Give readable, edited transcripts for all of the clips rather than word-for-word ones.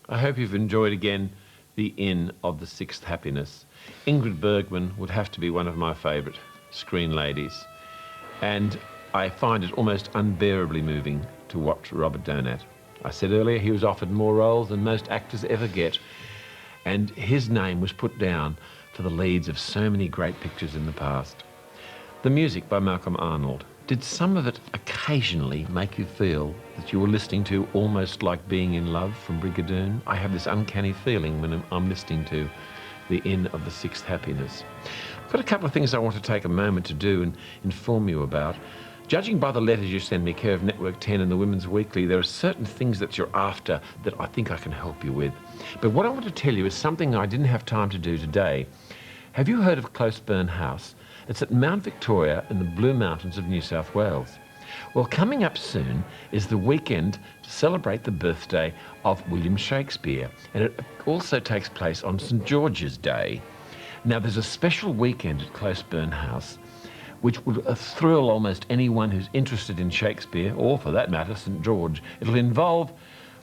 I hope you've enjoyed again The Inn of the Sixth Happiness. Ingrid Bergman would have to be one of my favourite screen ladies. And I find it almost unbearably moving to watch Robert Donat. I said earlier he was offered more roles than most actors ever get. And his name was put down for the leads of so many great pictures in the past. The music by Malcolm Arnold. Did some of it occasionally make you feel that you were listening to Almost Like Being in Love from Brigadoon? I have this uncanny feeling when I'm listening to The Inn of the Sixth Happiness. I've got a couple of things I want to take a moment to do and inform you about. Judging by the letters you send me, care of Network 10 and the Women's Weekly, there are certain things that you're after that I think I can help you with. But what I want to tell you is something I didn't have time to do today. Have you heard of Closeburn House? It's at Mount Victoria in the Blue Mountains of New South Wales. Well, coming up soon is the weekend to celebrate the birthday of William Shakespeare, and it also takes place on St George's Day. Now, there's a special weekend at Closeburn House which would thrill almost anyone who's interested in Shakespeare, or for that matter, St George. It'll involve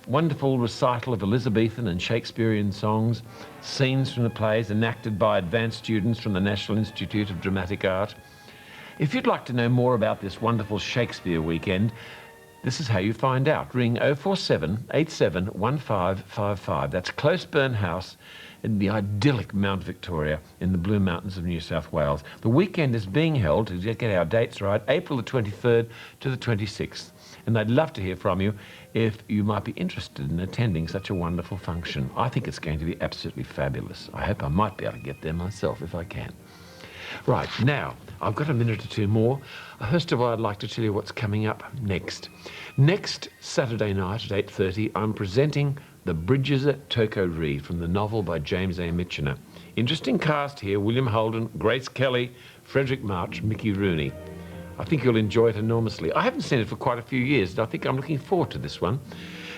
wonderful recital of Elizabethan and Shakespearean songs, scenes from the plays enacted by advanced students from the National Institute of Dramatic Art. If you'd like to know more about this wonderful Shakespeare weekend, this is how you find out. Ring 047 87 1555. That's Closeburn House in the idyllic Mount Victoria in the Blue Mountains of New South Wales. The weekend is being held, to get our dates right, April the 23rd to the 26th. And I'd love to hear from you if you might be interested in attending such a wonderful function. I think it's going to be absolutely fabulous. I hope I might be able to get there myself if I can. Right, now, I've got a minute or two more. First of all, I'd like to tell you what's coming up next. Next Saturday night at 8:30, I'm presenting The Bridges at Toko Reed from the novel by James A. Michener. Interesting cast here: William Holden, Grace Kelly, Frederick March, Mickey Rooney. I think you'll enjoy it enormously. I haven't seen it for quite a few years, and I think I'm looking forward to this one.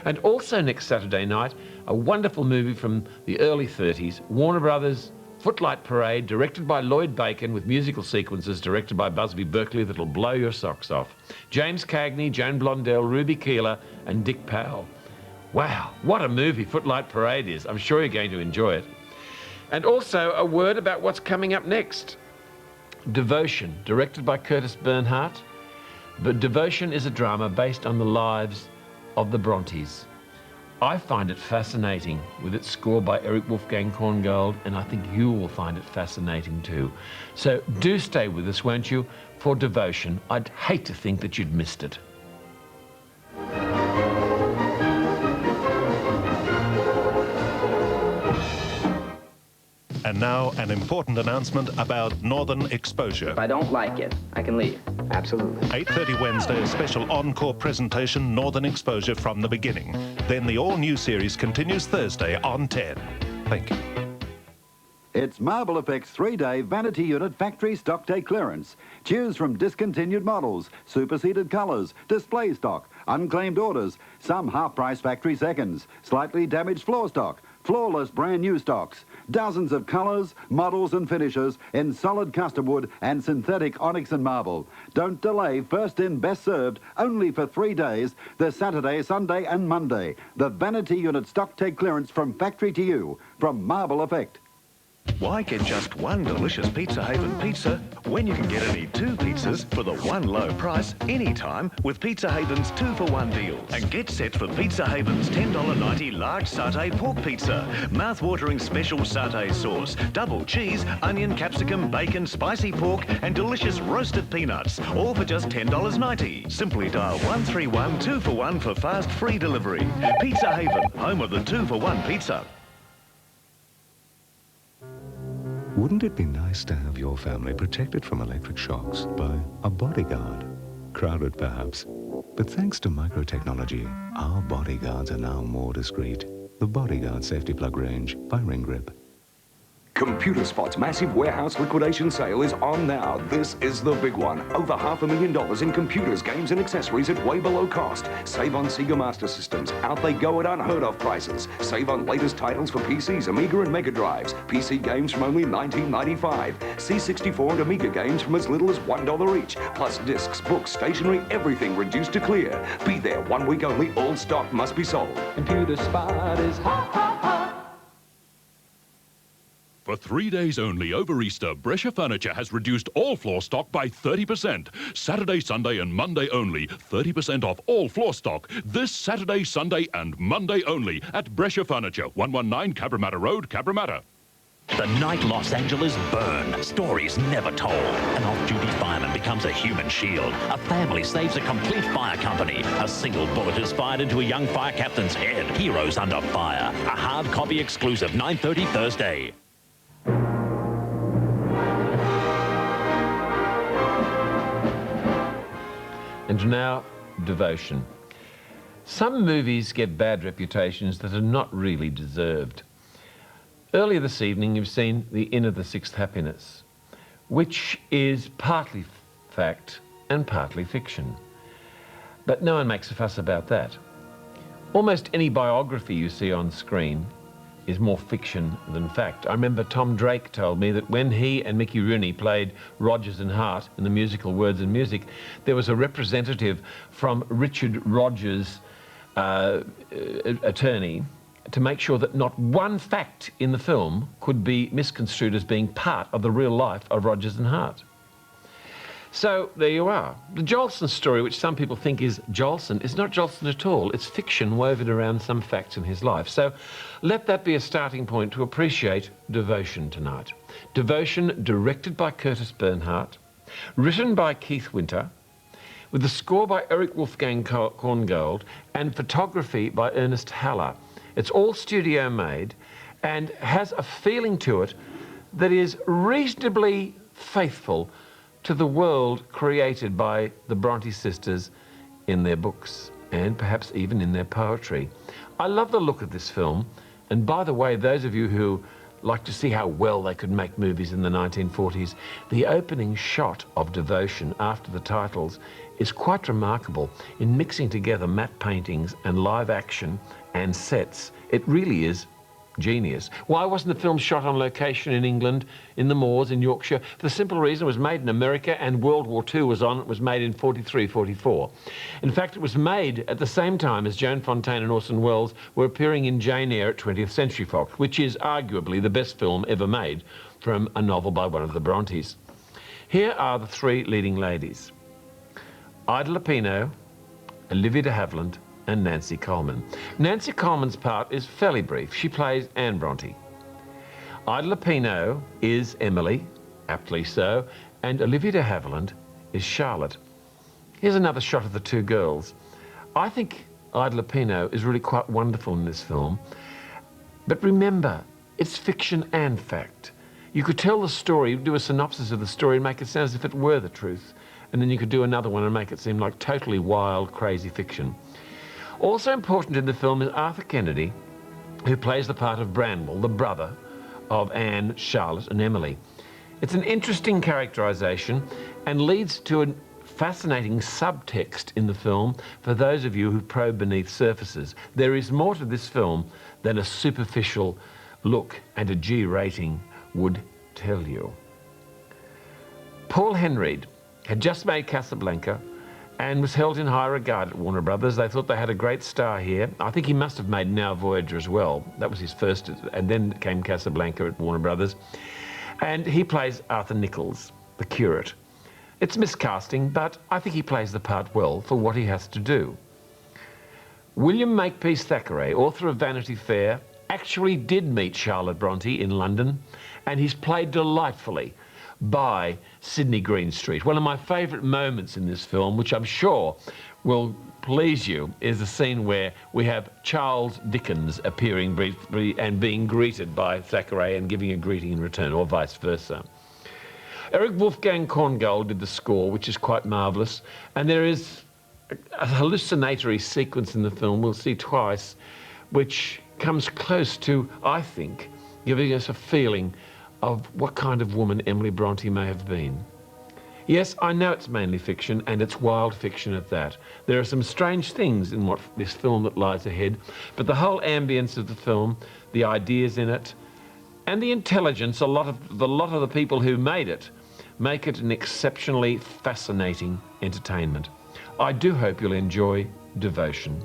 And also next Saturday night, a wonderful movie from the early 30s, Warner Brothers' Footlight Parade, directed by Lloyd Bacon, with musical sequences directed by Busby Berkeley that'll blow your socks off. James Cagney, Joan Blondell, Ruby Keeler, and Dick Powell. Wow, what a movie Footlight Parade is. I'm sure you're going to enjoy it. And also a word about what's coming up next. Devotion, directed by Curtis Bernhardt. But Devotion is a drama based on the lives of the Brontes. I find it fascinating with its score by Eric Wolfgang Korngold, and I think you will find it fascinating too. So do stay with us, won't you, for Devotion. I'd hate to think that you'd missed it. And now, an important announcement about Northern Exposure. If I don't like it, I can leave. Absolutely. 8:30 Wednesday, a special encore presentation, Northern Exposure from the beginning. Then the all-new series continues Thursday on 10. Thank you. It's Marble Effects 3-day vanity unit factory stock day clearance. Choose from discontinued models, superseded colours, display stock, unclaimed orders, some half-price factory seconds, slightly damaged floor stock, flawless brand new stocks, dozens of colours, models and finishes in solid custom wood and synthetic onyx and marble. Don't delay, first in, best served, only for 3 days, the Saturday, Sunday and Monday. The vanity unit stock take clearance from factory to you, from Marble Effect. Why get just one delicious Pizza Haven pizza when you can get any 2 pizzas for the one low price anytime with Pizza Haven's 2-for-1 deals? And get set for Pizza Haven's $10.90 large satay pork pizza, mouth-watering special satay sauce, double cheese, onion, capsicum, bacon, spicy pork and delicious roasted peanuts, all for just $10.90. Simply dial 131 2-for-1 for fast free delivery. Pizza Haven, home of the 2-for-1 pizza. Wouldn't it be nice to have your family protected from electric shocks by a bodyguard? Crowded, perhaps. But thanks to microtechnology, our bodyguards are now more discreet. The Bodyguard Safety Plug range by Ring Grip. Computer Spot's massive warehouse liquidation sale is on now. This is the big one. Over $500,000 in computers, games and accessories at way below cost. Save on Sega Master Systems. Out they go at unheard of prices. Save on latest titles for PCs, Amiga and Mega Drives. PC games from only $19.95. C64 and Amiga games from as little as $1 each. Plus discs, books, stationery, everything reduced to clear. Be there 1 week only. All stock must be sold. Computer Spot is hot, hot, hot. For 3 days only over Easter, Brescia Furniture has reduced all floor stock by 30%. Saturday, Sunday and Monday only. 30% off all floor stock. This Saturday, Sunday and Monday only at Brescia Furniture, 119 Cabramatta Road, Cabramatta. The night Los Angeles burned. Stories never told. An off-duty fireman becomes a human shield. A family saves a complete fire company. A single bullet is fired into a young fire captain's head. Heroes under fire. A hard copy exclusive, 9:30 Thursday. And now, devotion. Some movies get bad reputations that are not really deserved. Earlier this evening, you've seen The Inn of the Sixth Happiness, which is partly fact and partly fiction. But no one makes a fuss about that. Almost any biography you see on screen is more fiction than fact. I remember Tom Drake told me that when he and Mickey Rooney played Rodgers and Hart in the musical Words and Music, there was a representative from Richard Rodgers' attorney to make sure that not one fact in the film could be misconstrued as being part of the real life of Rodgers and Hart. So there you are. The Jolson story, which some people think is Jolson, is not Jolson at all. It's fiction woven around some facts in his life. So let that be a starting point to appreciate Devotion tonight. Devotion, directed by Curtis Bernhardt, written by Keith Winter, with the score by Eric Wolfgang Korngold and photography by Ernest Haller. It's all studio made and has a feeling to it that is reasonably faithful to the world created by the Bronte sisters in their books and perhaps even in their poetry. I love the look of this film, and by the way, those of you who like to see how well they could make movies in the 1940s, the opening shot of Devotion after the titles is quite remarkable in mixing together matte paintings and live action and sets. It really is genius. Why wasn't the film shot on location in England, in the moors, in Yorkshire? For the simple reason it was made in America and World War II was on. It was made in 43, 44. In fact, it was made at the same time as Joan Fontaine and Orson Welles were appearing in Jane Eyre at 20th Century Fox, which is arguably the best film ever made from a novel by one of the Brontes. Here are the three leading ladies: Ida Lupino, Olivia de Havilland, and Nancy Coleman. Nancy Coleman's part is fairly brief. She plays Anne Bronte. Ida Lupino is Emily, aptly so, and Olivia de Havilland is Charlotte. Here's another shot of the two girls. I think Ida Lupino is really quite wonderful in this film, but remember, it's fiction and fact. You could tell the story, do a synopsis of the story and make it sound as if it were the truth, and then you could do another one and make it seem like totally wild, crazy fiction. Also important in the film is Arthur Kennedy, who plays the part of Branwell, the brother of Anne, Charlotte and Emily. It's an interesting characterisation and leads to a fascinating subtext in the film for those of you who probe beneath surfaces. There is more to this film than a superficial look and a G rating would tell you. Paul Henreid had just made Casablanca and was held in high regard at Warner Brothers. They thought they had a great star here. I think he must have made Now Voyager as well. That was his first, and then came Casablanca at Warner Brothers. And he plays Arthur Nichols, the curate. It's miscasting, but I think he plays the part well for what he has to do. William Makepeace Thackeray, author of Vanity Fair, actually did meet Charlotte Bronte in London, and he's played delightfully by Sydney Greenstreet. One of my favourite moments in this film, which I'm sure will please you, is the scene where we have Charles Dickens appearing briefly and being greeted by Thackeray and giving a greeting in return, or vice versa. Eric Wolfgang Korngold did the score, which is quite marvellous, and there is a hallucinatory sequence in the film, we'll see twice, which comes close to, I think, giving us a feeling of what kind of woman Emily Bronte may have been. Yes, I know it's mainly fiction, and it's wild fiction at that. There are some strange things in this film that lies ahead, but the whole ambience of the film, the ideas in it, and the intelligence, a lot of the people who made it, make it an exceptionally fascinating entertainment. I do hope you'll enjoy Devotion.